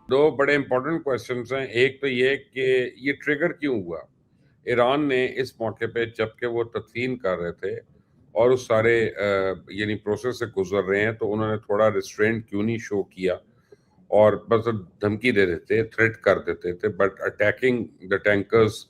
دو بڑے important questions ہیں. ایک تو یہ کہ یہ ٹریگر کیوں ہوا. ایران نے اس موقع پہ جب کہ وہ تدفین کر رہے تھے اور اس سارے یعنی پروسیس سے گزر رہے ہیں تو انہوں نے تھوڑا ریسٹرینٹ کیوں نہیں شو کیا اور بس دھمکی دے دیتے, تھریٹ کر دیتے تھے, بٹ اٹیکنگ دا ٹینکرز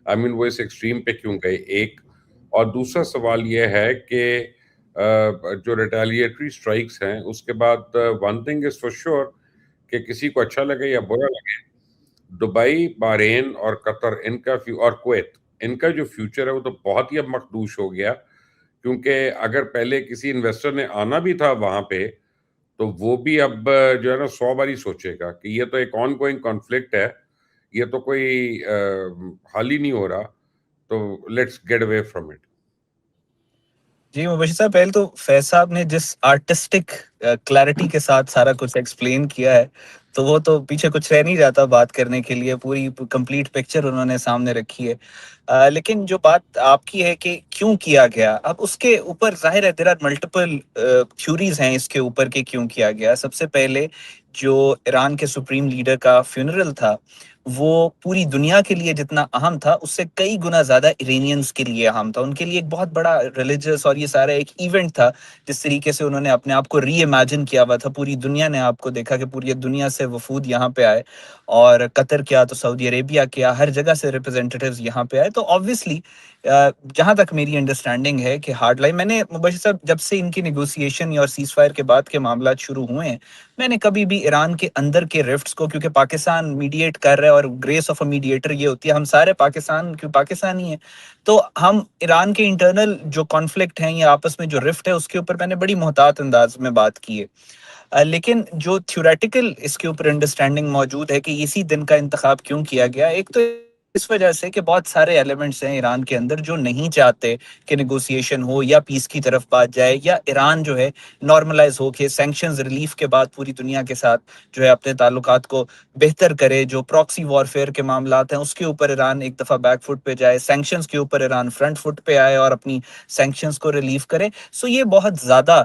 آئی مین وہ اس ایکسٹریم پہ کیوں گئے. ایک اور دوسرا سوال یہ ہے کہ جو ریٹیلیٹری اسٹرائکس ہیں اس کے بعد one thing is for sure کہ کسی کو اچھا لگے یا برا لگے, دبئی, بحرین اور قطر ان کا اور کویت ان کا جو فیوچر ہے وہ تو بہت ہی اب مخدوش ہو گیا, کیونکہ اگر پہلے کسی انویسٹر نے آنا بھی تھا وہاں پہ تو وہ بھی اب جو ہے نا 100 باری سوچے گا کہ یہ تو ایک آن گوئنگ کانفلکٹ ہے, یہ تو کوئی حل ہی نہیں ہو رہا, تو let's get away from it. جی مبشر صاحب, پہلے تو فیض صاحب نے جس آرٹسٹک کلیرٹی کے ساتھ سارا کچھ ایکسپلین کیا ہے تو وہ تو پیچھے کچھ رہ نہیں جاتا بات کرنے کے لیے, پوری کمپلیٹ پکچر انہوں نے سامنے رکھی ہے. لیکن جو بات آپ کی ہے کہ کیوں کیا گیا, اب اس کے اوپر ظاہر ہے دیر آر ملٹیپل تھیوریز ہیں اس کے اوپر کہ کیوں کیا گیا. سب سے پہلے جو ایران کے سپریم لیڈر کا فیونرل تھا وہ پوری دنیا کے لیے جتنا اہم تھا اس سے کئی گنا زیادہ ایرانینز کے لیے اہم تھا. ان کے لیے ایک بہت بڑا ریلیجس اور یہ سارا ایک ایونٹ تھا جس طریقے سے انہوں نے اپنے آپ کو ری امیجن کیا ہوا تھا. پوری دنیا نے آپ کو دیکھا کہ پوری دنیا سے وفود یہاں پہ آئے, اور قطر کیا تو سعودی عربیہ کیا, ہر جگہ سے ریپرزینٹیٹیوز یہاں پہ آئے. تو آبویسلی جہاں تک میری انڈرسٹینڈنگ ہے کہ ہارڈ لائن, میں نے مبشر صاحب جب سے ان کی نیگوسیشن اور سیز فائر کے بعد کے معاملات شروع ہوئے ہیں میں نے کبھی بھی ایران کے اندر کے رفٹس کو, کیونکہ پاکستان میڈیٹ کر رہا ہے اور گریس آف اے میڈیٹر یہ ہوتی ہے ہم سارے پاکستانی ہیں, تو ہم ایران کے انٹرنل جو کانفلکٹ ہیں یا آپس میں جو رفٹ ہے اس کے اوپر میں نے بڑی محتاط انداز میں بات کی ہے. لیکن جو تھیوریٹیکل اس کے اوپر انڈرسٹینڈنگ موجود ہے کہ اسی دن کا انتخاب کیوں کیا گیا, ایک تو اس وجہ سے کہ بہت سارے ایلیمنٹس ہیں ایران کے اندر جو نہیں چاہتے کہ نیگوسیشن ہو یا پیس کی طرف بات جائے, یا ایران جو ہے نارملائز ہو کے سینکشنز ریلیف کے بعد پوری دنیا کے ساتھ جو ہے اپنے تعلقات کو بہتر کرے. جو پراکسی وارفیئر کے معاملات ہیں اس کے اوپر ایران ایک دفعہ بیک فٹ پہ جائے, سینکشنز کے اوپر ایران فرنٹ فٹ پہ آئے اور اپنی سینکشنز کو ریلیف کرے. سو یہ بہت زیادہ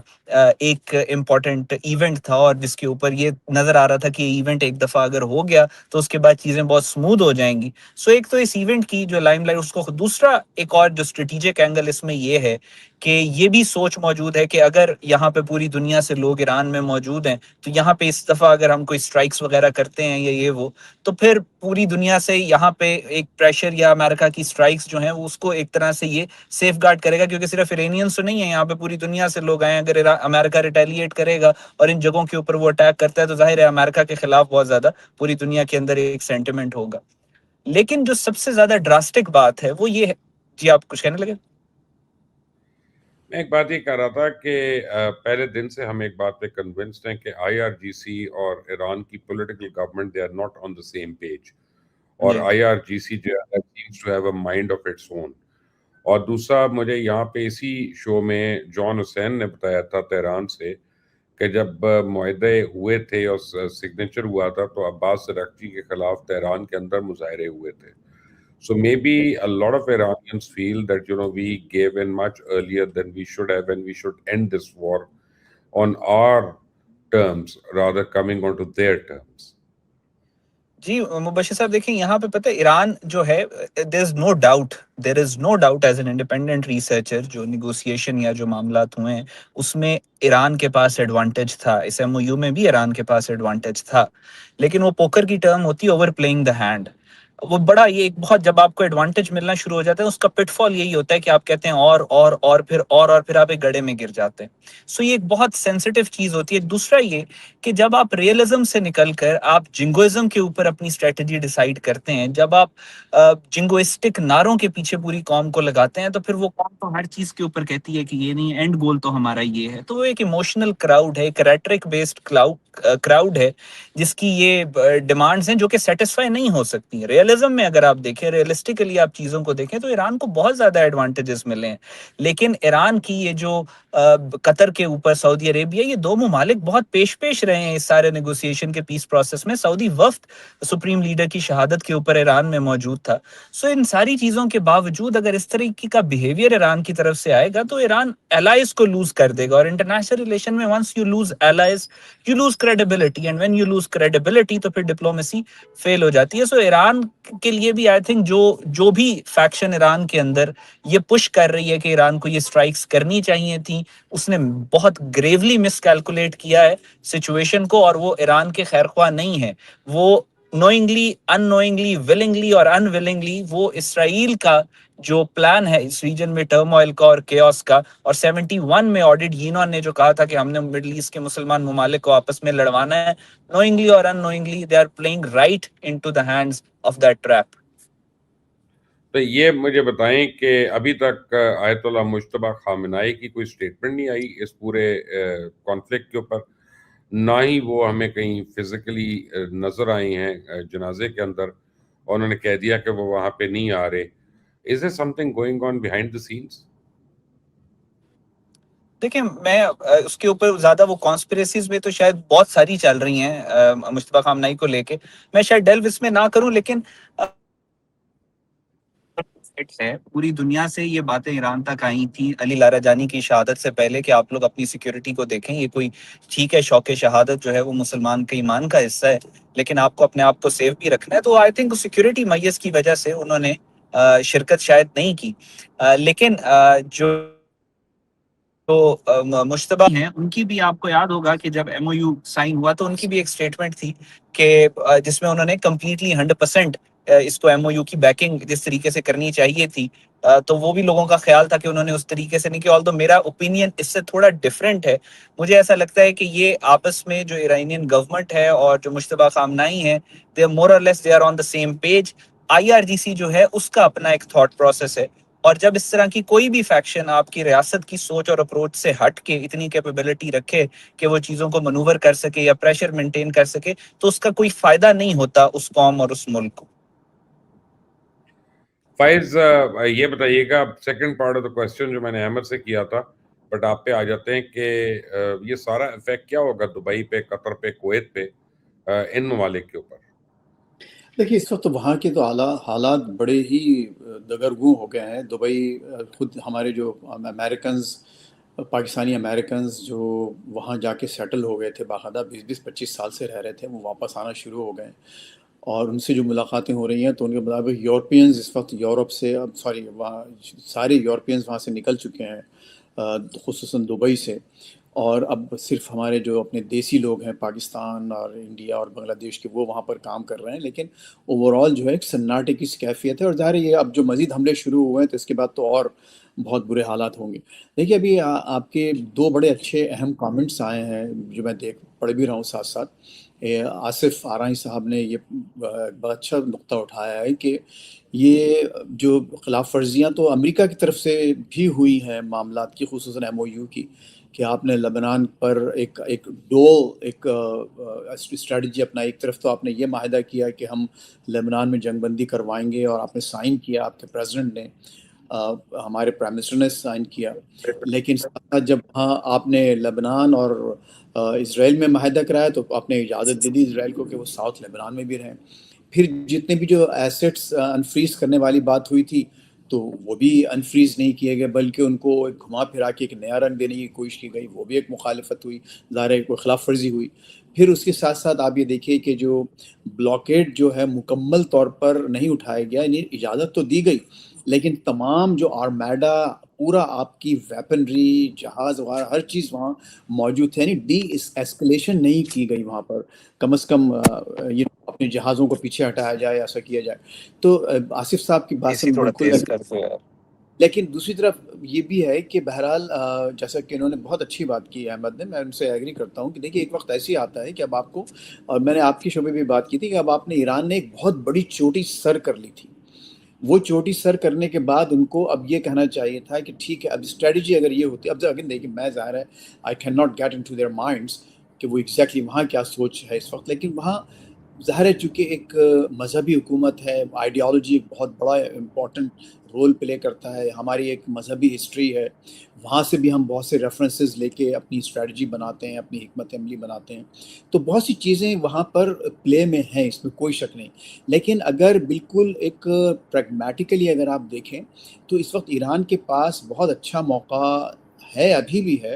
ایک امپورٹنٹ ایونٹ تھا اور جس کے اوپر یہ نظر آ رہا تھا کہ یہ ایونٹ ایک دفعہ اگر ہو گیا تو اس کے بعد چیزیں بہت سموتھ ہو جائیں گی. سو ایک تو اس ایونٹ کی جو لائم لائٹ اس کو, دوسرا ایک اور جو اسٹریٹجک اینگل اس میں یہ ہے کہ یہ بھی سوچ موجود ہے کہ اگر یہاں پہ پوری دنیا سے لوگ ایران میں موجود ہیں تو یہاں پہ اس دفعہ اگر ہم کوئی اسٹرائکس وغیرہ کرتے ہیں یا یہ وہ, تو پھر پوری دنیا سے یہاں پہ ایک پریشر یا امریکہ کی اسٹرائکس جو ہیں اس کو ایک طرح سے یہ سیف گارڈ کرے گا, کیونکہ صرف ایرانینز تو نہیں ہے یہاں پہ, پوری دنیا سے لوگ آئے. اگر امریکہ ریٹیلیٹ کرے گا اور ان جگہوں کے اوپر وہ اٹیک کرتا ہے تو ظاہر ہے امریکہ کے خلاف بہت زیادہ پوری دنیا کے اندر ایک سینٹیمنٹ ہوگا. لیکن جو سب سے زیادہ ڈراسٹک بات ہے وہ یہ ہے, جی آپ کچھ کہنے لگے. میں ایک بات یہ کہہ رہا تھا کہ پہلے دن سے ہم ایک بات پہ کنونسڈ ہیں کہ آئی آر جی سی اور ایران کی political government they are not on the same page, اور G I R G C جو ہے seems to have a mind of its own. اور دوسرا مجھے یہاں پہ اسی شو میں جان حسین نے بتایا تھا تہران سے کہ جب معاہدے ہوئے تھے اور سگنیچر ہوا تھا تو عباس سرخجی کے خلاف تہران کے اندر مظاہرے ہوئے تھے. So maybe a lot of Iranians feel that, we gave in much earlier than we should have, and we should end this war on our terms rather coming onto their terms. جی مبشر صاحب دیکھیں یہاں پہ پتہ ہے Iran جو ہے there is no doubt as an independent researcher جو negotiation یا جو معاملات ہوئے ہیں اس میں ایران کے پاس ایڈوانٹیج تھا, اس ایم او یو میں بھی ایران کے پاس ایڈوانٹیج تھا, لیکن وہ پوکر کی ٹرم ہوتی ہے اوور پلئنگ دا ہینڈ. وہ بڑا یہ ایک بہت, جب آپ کو ایڈوانٹیج ملنا شروع ہو جاتا ہے اس کا پٹ فال یہی ہوتا ہے کہ آپ کہتے ہیں اور پھر آپ ایک گڑھے میں گر جاتے ہیں. سو یہ ایک بہت سینسیٹیو چیز ہوتی ہے. دوسرا یہ کہ جب آپ ریئلزم سے نکل کر آپ جنگوازم کے اوپر اپنی اسٹریٹجی ڈیسائیڈ کرتے ہیں, جب آپ جنگوسٹک نعروں کے پیچھے پوری قوم کو لگاتے ہیں تو پھر وہ قوم تو ہر چیز کے اوپر کہتی ہے کہ یہ نہیں, اینڈ گول تو ہمارا یہ ہے. تو وہ ایک ایموشنل کراؤڈ ہے, ایک ریٹرک بیسڈ کراؤڈ ہے جس کی یہ ڈیمانڈز ہیں جو کہ سیٹسفائی نہیں ہو سکتی. ریئلزم میں اگر آپ دیکھیں, ریئلسٹکلی آپ چیزوں کو دیکھیں تو ایران کو بہت زیادہ ایڈوانٹیجز ملے ہیں, لیکن ایران کی یہ جو قطر کے اوپر سعودی عربیہ، یہ دو ممالک بہت پیش پیش رہے ہیں اس سارے نیگوسیشن کے پیس پروسیس میں. سعودی وفد سپریم لیڈر کی شہادت کے اوپر ایران میں موجود تھا. سو ان ساری چیزوں کے باوجود اگر اس طریقے کا بیہیویئر ایران کی طرف سے آئے گا تو ایران الائز کو لوز کر دے گا. اور انٹرنیشنل ریلیشن میں once you lose allies you lose credibility, and when you lose credibility تو پھر ڈپلومیسی فیل ہو جاتی ہے. سو ایران کے لیے بھی آئی تھنک جو بھی فیکشن ایران کے اندر یہ پش کر رہی ہے کہ ایران کو یہ اسٹرائکس کرنی چاہیے تھیں، اس نے بہت گریولی مس کیلکولیٹ کیا ہے سچویشن کو، اور وہ ایران کے خیر خواہ نہیں ہے. وہ نوئنگلی، ان نوئنگلی، ولنگلی اور ان ولنگلی وہ اسرائیل کا جو پلان ہے اس ریجن میں ٹرموائل کا اور کیوس کا، اور 71 میں آڈیٹ یینون نے جو کہا تھا کہ ہم نے مڈل ایسٹ کے مسلمان ممالک کو آپس میں لڑوانا ہے، نوئنگلی اور unknowingly they are playing right into the hands of that trap. تو یہ مجھے بتائیں کہ ابھی تک آیت اللہ مجتبیٰ خامنہئی کی کوئی سٹیٹمنٹ نہیں آئی اس پورے کانفلکٹ کے اوپر، نہ ہی وہ ہمیں کہیں فزیکلی نظر آئی ہیں جنازے کے اندر اور انہوں نے کہہ دیا کہ وہ وہاں پہ نہیں آ رہے. Is there something going on behind the scenes? دیکھیں میں اس کے اوپر زیادہ وہ کانسپریسیز میں تو شاید بہت ساری چل رہی ہیں مجتبیٰ خامنہئی کو لے کے، میں شاید ڈیلو اس میں نہ کروں، لیکن پوری دنیا سے یہ باتیں ایران تک آئی تھی علی لاریجانی کی شہادت سے پہلے کہ آپ لوگ اپنی سیکیورٹی کو دیکھیں، یہ کوئی ٹھیک ہے شوق شہادت جو ہے وہ مسلمان کے ایمان کا حصہ ہے، لیکن آپ کو اپنے آپ کو سیف بھی رکھنا ہے. تو آئی تھنک سیکیورٹی میئرز کی وجہ سے انہوں نے شرکت شاید نہیں کی. لیکن جو مشتبہ ہیں ان کی بھی آپ کو یاد ہوگا کہ جب ایم او یو سائن ہوا تو ان کی بھی ایک سٹیٹمنٹ تھی کہ جس میں انہوں نے کمپلیٹلی 100% اس کو ایم او یو کی بیکنگ جس طریقے سے کرنی چاہیے تھی، تو وہ بھی لوگوں کا خیال تھا کہ انہوں نے اس طریقے سے نہیں کیا. آلدو میرا اوپینین اس سے تھوڑا ڈفرینٹ ہے، مجھے ایسا لگتا ہے کہ یہ آپس میں جو ایرانین گورنمنٹ ہے اور جو مجتبیٰ خامنہئی ہیں they more or less they are on the same page. I R G C جو ہے اس کا اپنا ایک تھاٹ پروسیس ہے، اور جب اس طرح کی کوئی بھی فیکشن آپ کی ریاست کی سوچ اور اپروچ سے ہٹ کے اتنی کیپیبلٹی رکھے کہ وہ چیزوں کو منوور کر سکے یا پریشر مینٹین کر سکے، تو اس کا کوئی فائدہ نہیں ہوتا اس قوم اور اس ملک کو. فائز یہ بتائیے گا، second part of the question جو میں نے احمد سے کیا تھا، بٹ آپ پہ آ جاتے ہیں کہ یہ سارا افیکٹ کیا ہوگا دبئی پہ، قطر پہ، کویت پہ، ان ممالک کے اوپر؟ دیکھیے اس وقت وہاں کے تو حالات بڑے ہی دگرگوں ہو گئے ہیں. دبئی خود ہمارے جو امریکنز، پاکستانی امریکنز جو وہاں جا کے سیٹل ہو گئے تھے، باقاعدہ 20-25 سال سے رہ رہے تھے، وہ واپس آنا شروع ہو گئے، اور ان سے جو ملاقاتیں ہو رہی ہیں تو ان کے مطابق یورپینز اس وقت یورپ سے، وہاں سارے یورپینز وہاں سے نکل چکے ہیں، خصوصاً دبئی سے. اور اب صرف ہمارے جو اپنے دیسی لوگ ہیں پاکستان اور انڈیا اور بنگلہ دیش کے، وہ وہاں پر کام کر رہے ہیں. لیکن اوور آل جو ہے ایک سناٹے کی کیفیت ہے، اور ظاہر ہے یہ اب جو مزید حملے شروع ہوئے ہیں تو اس کے بعد تو اور بہت برے حالات ہوں گے. دیکھیے ابھی آپ کے دو بڑے اچھے اہم کامنٹس آئے ہیں جو میں پڑھ بھی رہا ہوں ساتھ ساتھ. آصف آرائی صاحب نے یہ بہت اچھا نقطہ اٹھایا ہے کہ یہ جو خلاف ورزیاں تو امریکہ کی طرف سے بھی ہوئی ہیں معاملات کی، خصوصاً ایم او یو کی، کہ آپ نے لبنان پر ایک اسٹریٹجی اپنائی. ایک طرف تو آپ نے یہ معاہدہ کیا کہ ہم لبنان میں جنگ بندی کروائیں گے، اور آپ نے سائن کیا، آپ کے پریزیڈنٹ نے، ہمارے پرائم منسٹر نے سائن کیا. لیکن جب آپ نے لبنان اور اسرائیل میں معاہدہ کرایا تو آپ نے اجازت دے دی اسرائیل کو کہ وہ ساؤتھ لبنان میں بھی رہیں. پھر جتنے بھی جو ایسٹس انفریز کرنے والی بات ہوئی تھی تو وہ بھی انفریز نہیں کیے گئے، بلکہ ان کو ایک گھما پھرا کے ایک نیا رنگ دینے کی کوشش کی گئی، وہ بھی ایک مخالفت ہوئی، ظاہر ہے کوئی خلاف ورزی ہوئی. پھر اس کے ساتھ ساتھ آپ یہ دیکھیے کہ جو بلاکیڈ جو ہے مکمل طور پر نہیں اٹھایا گیا، یعنی اجازت تو دی گئی لیکن تمام جو آرمیڈا، پورا آپ کی ویپنری، جہاز وغیرہ ہر چیز وہاں موجود تھے، یعنی ڈی ایسکلیشن نہیں کی گئی وہاں پر. کم از کم یہ اپنے جہازوں کو پیچھے ہٹایا جائے، ایسا کیا جائے. تو آصف صاحب کی بات سے بالکل. لیکن دوسری طرف یہ بھی ہے کہ بہرحال جیسا کہ انہوں نے بہت اچھی بات کی احمد نے، میں ان سے ایگری کرتا ہوں کہ دیکھیے ایک وقت ایسی آتا ہے کہ اب آپ کو، اور میں نے آپ کی شعبے بھی بات کی تھی کہ اب آپ نے ایران نے ایک بہت بڑی چوٹی سر کر لی تھی. وہ چوٹی سر کرنے کے بعد ان کو اب یہ کہنا چاہیے تھا کہ ٹھیک ہے اب اسٹریٹجی اگر یہ ہوتی، اب اگین دیکھیے میں ظاہر ہے I can not get into their minds کہ وہ ایگزیکٹلی وہاں کیا سوچ ہے اس وقت، لیکن وہاں ظاہر ہے چونکہ ایک مذہبی حکومت ہے، آئیڈیالوجی ایک بہت بڑا امپورٹنٹ رول پلے کرتا ہے، ہماری ایک مذہبی ہسٹری ہے، وہاں سے بھی ہم بہت سے ریفرنسز لے کے اپنی اسٹریٹجی بناتے ہیں، اپنی حکمت عملی بناتے ہیں، تو بہت سی چیزیں وہاں پر پلے میں ہیں، اس میں کوئی شک نہیں. لیکن اگر بالکل ایک پریگمیٹیکلی اگر آپ دیکھیں تو اس وقت ایران کے پاس بہت اچھا موقع ہے، ابھی بھی ہے،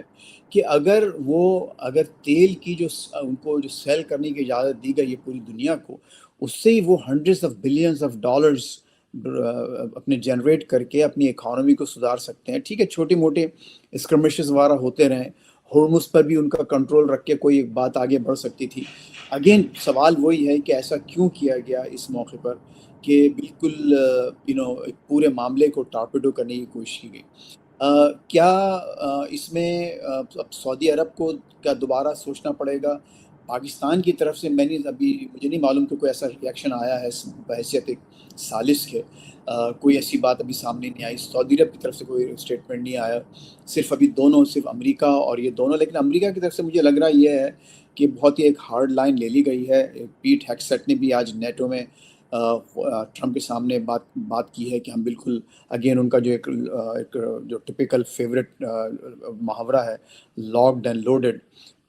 کہ اگر تیل کی ان کو جو سیل کرنے کی اجازت دی گئی ہے پوری دنیا کو، اس سے ہی وہ hundreds of billions of dollars اپنے جنریٹ کر کے اپنی اکانومی کو سدھار سکتے ہیں. ٹھیک ہے، چھوٹے موٹے اسکرمشز وغیرہ ہوتے رہیں، ہرمز پر بھی ان کا کنٹرول رکھ کے کوئی بات آگے بڑھ سکتی تھی. اگین سوال وہی ہے کہ ایسا کیوں کیا گیا اس موقع پر کہ بالکل پورے معاملے کو ٹارپیڈو کرنے کی کوشش کی گئی. کیا اس میں اب سعودی عرب کو کیا دوبارہ سوچنا پڑے گا؟ پاکستان کی طرف سے مجھے نہیں معلوم کہ کوئی ایسا ریئیکشن آیا ہے بحیثیت ایک ثالث کے. کوئی ایسی بات ابھی سامنے نہیں آئی، سعودی عرب کی طرف سے کوئی اسٹیٹمنٹ نہیں آیا، صرف امریکہ اور یہ دونوں. لیکن امریکہ کی طرف سے مجھے لگ رہا یہ ہے کہ بہت ہی ایک ہارڈ لائن لے لی گئی ہے. پیٹ ہیگسیٹ نے بھی آج نیٹو میں ٹرمپ کے سامنے بات کی ہے کہ ہم بالکل اگین ان کا جو ایک جو ٹپیکل فیوریٹ محاورہ ہے، لاکڈ اینڈ لوڈڈ،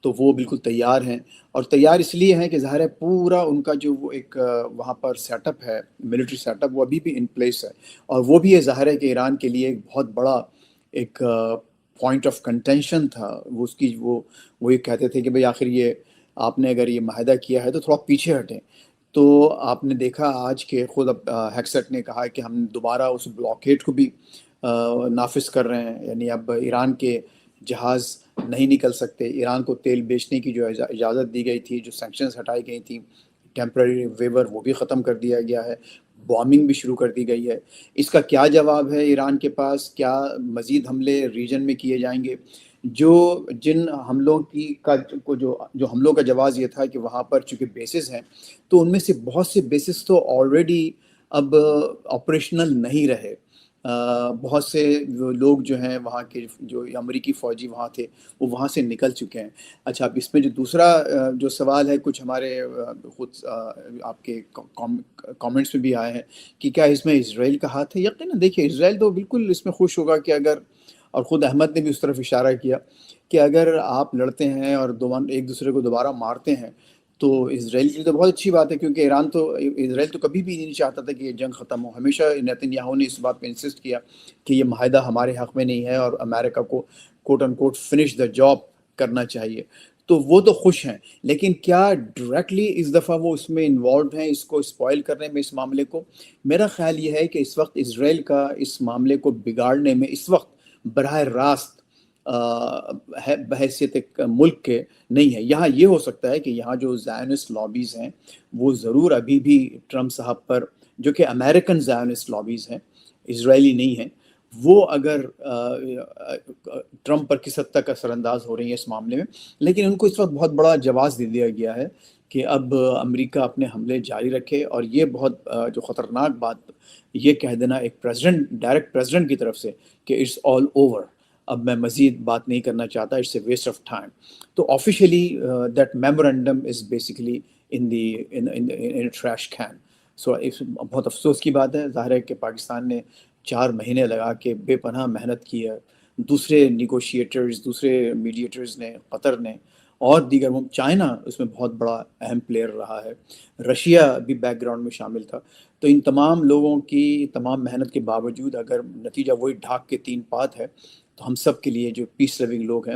تو وہ بالکل تیار ہیں. اور تیار اس لیے ہیں کہ ظاہر ہے پورا ان کا جو وہ ایک وہاں پر سیٹ اپ ہے، ملٹری سیٹ اپ، وہ ابھی بھی ان پلیس ہے. اور وہ بھی یہ ظاہر ہے کہ ایران کے لیے ایک بہت بڑا ایک پوائنٹ آف کنٹینشن تھا. وہ یہ کہتے تھے کہ بھئی آخر یہ آپ نے اگر یہ معاہدہ کیا ہے تو تھوڑا پیچھے ہٹیں. تو آپ نے دیکھا آج کہ خود اب ہیگسیٹ نے کہا کہ ہم دوبارہ اس بلاکیڈ کو بھی نافذ کر رہے ہیں، یعنی اب ایران کے جہاز نہیں نکل سکتے. ایران کو تیل بیچنے کی جو اجازت دی گئی تھی، جو سینکشنز ہٹائی گئی تھیں، ٹیمپرری ویور، وہ بھی ختم کر دیا گیا ہے. بامبنگ بھی شروع کر دی گئی ہے. اس کا کیا جواب ہے ایران کے پاس؟ کیا مزید حملے ریجن میں کیے جائیں گے؟ جن حملوں جو حملوں کا جواز یہ تھا کہ وہاں پر چونکہ بیسز ہیں، تو ان میں سے بہت سے بیسز تو آلریڈی اب آپریشنل نہیں رہے. بہت سے لوگ جو ہیں وہاں کے، جو امریکی فوجی وہاں تھے، وہ وہاں سے نکل چکے ہیں. اچھا، اب اس میں جو دوسرا جو سوال ہے، کچھ ہمارے خود آپ کے کامنٹس میں بھی آئے ہیں کہ کیا اس میں اسرائیل کا ہاتھ ہے؟ یقیناً دیکھیے، اسرائیل تو بالکل اس میں خوش ہوگا کہ اگر، اور خود احمد نے بھی اس طرف اشارہ کیا کہ اگر آپ لڑتے ہیں اور ایک دوسرے کو دوبارہ مارتے ہیں تو اسرائیل کے لیے تو بہت اچھی بات ہے، کیونکہ اسرائیل تو کبھی بھی نہیں چاہتا تھا کہ یہ جنگ ختم ہو. ہمیشہ نیتن یاہو نے اس بات پہ انسسٹ کیا کہ یہ معاہدہ ہمارے حق میں نہیں ہے اور امریکہ کو کوٹ ان کوٹ فنش دا جاب کرنا چاہیے. تو وہ تو خوش ہیں، لیکن کیا ڈائریکٹلی اس دفعہ وہ اس میں انوالوڈ ہیں، اس کو اسپوائل کرنے میں، اس معاملے کو؟ میرا خیال یہ ہے کہ اس وقت اسرائیل کا اس معاملے کو بگاڑنے میں اس وقت براہ راست بحیثیت ایک ملک کے نہیں ہے. یہاں یہ ہو سکتا ہے کہ یہاں جو زائنسٹ لابیز ہیں وہ ضرور ابھی بھی ٹرمپ صاحب پر، جو کہ امریکن زائنسٹ لابیز ہیں، اسرائیلی نہیں ہیں، وہ اگر ٹرمپ پر کس حد تک اثر انداز ہو رہی ہیں اس معاملے میں. لیکن ان کو اس وقت بہت بڑا جواز دے دیا گیا ہے کہ اب امریکہ اپنے حملے جاری رکھے. اور یہ بہت جو خطرناک بات یہ کہہ دینا ایک ڈائریکٹ پریزیڈنٹ کی طرف سے کہ اٹس آل اوور، اب میں مزید بات نہیں کرنا چاہتا، it's a waste of time. تو officially that memorandum is basically in trash can. So بہت افسوس کی بات ہے. ظاہر ہے کہ پاکستان نے 4 مہینے لگا کے بے پناہ محنت کی ہے. دوسرے نیگوشیٹرز، دوسرے میڈیٹرز نے، قطر نے اور دیگر، چائنا اس میں بہت بڑا اہم پلیئر رہا ہے، رشیا بھی بیک گراؤنڈ میں شامل تھا. تو ان تمام لوگوں کی تمام محنت کے باوجود اگر نتیجہ وہی ڈھاک کے 3 پات ہے، تو ہم سب کے لیے جو پیس لونگ لوگ ہیں،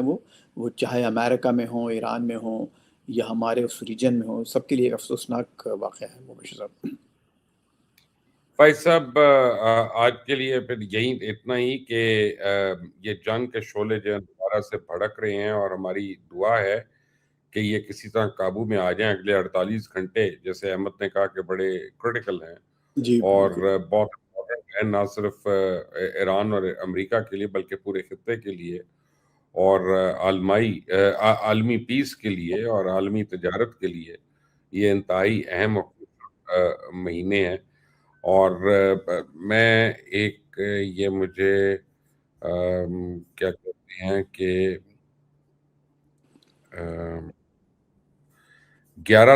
وہ چاہے امریکہ میں ہوں، ایران میں ہوں یا ہمارے اس ریجن میں ہوں، سب کے لیے ایک افسوسناک واقعہ ہے. مبشر صاحب. فائز صاحب، آج کے لیے پھر یہی اتنا ہی کہ یہ جنگ کے شعلے جو ہیں دوبارہ سے بھڑک رہے ہیں، اور ہماری دعا ہے کہ یہ کسی طرح قابو میں آ جائیں. اگلے 48 گھنٹے جیسے احمد نے کہا کہ بڑے کرٹیکل ہیں، جی اور بالکل. بہت امپورٹنٹ ہے، نہ صرف ایران اور امریکہ کے لیے بلکہ پورے خطے کے لیے، اور عالمی پیس کے لیے اور عالمی تجارت کے لیے یہ انتہائی اہم مہینے ہیں. اور میں یہ مجھے کیا کہتے ہیں کہ 11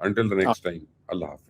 Until the next time, Allah Hafiz.